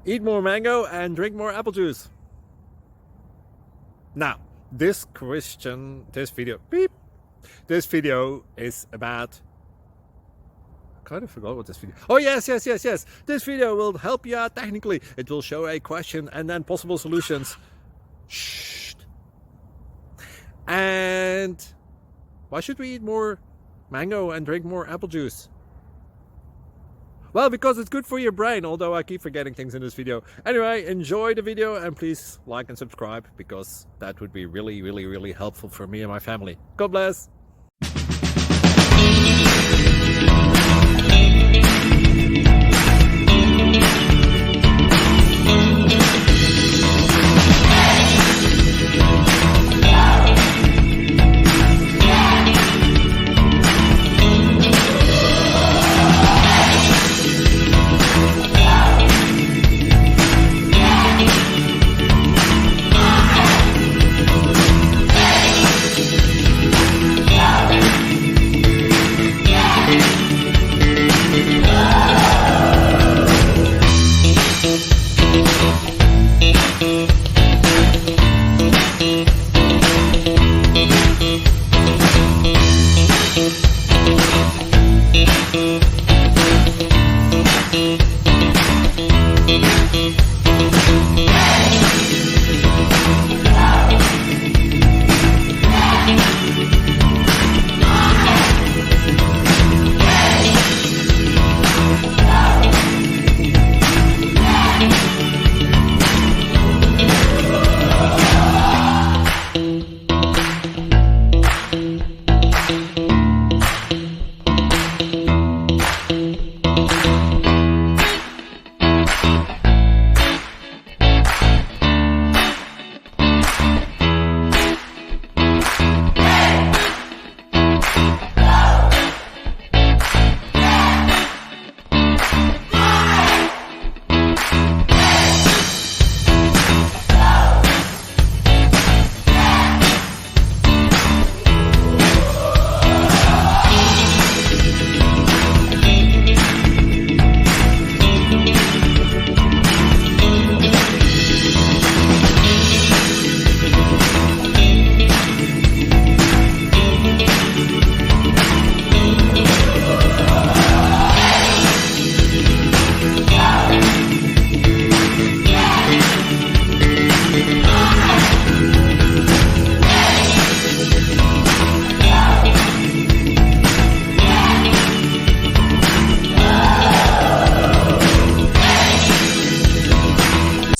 Eat more mango and drink more apple juice. Now, this video is about, I kind of forgot what this video. Oh yes. This video will help you out technically. It will show a question and then possible solutions. Shh. And why should we eat more mango and drink more apple juice? Well, because it's good for your brain, although I keep forgetting things in this video. Anyway, enjoy the video and please like and subscribe, because that would be really helpful for me and my family. God bless.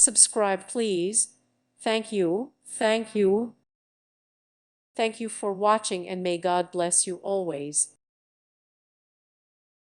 Subscribe, please. Thank you. Thank you. Thank you for watching, and may God bless you always.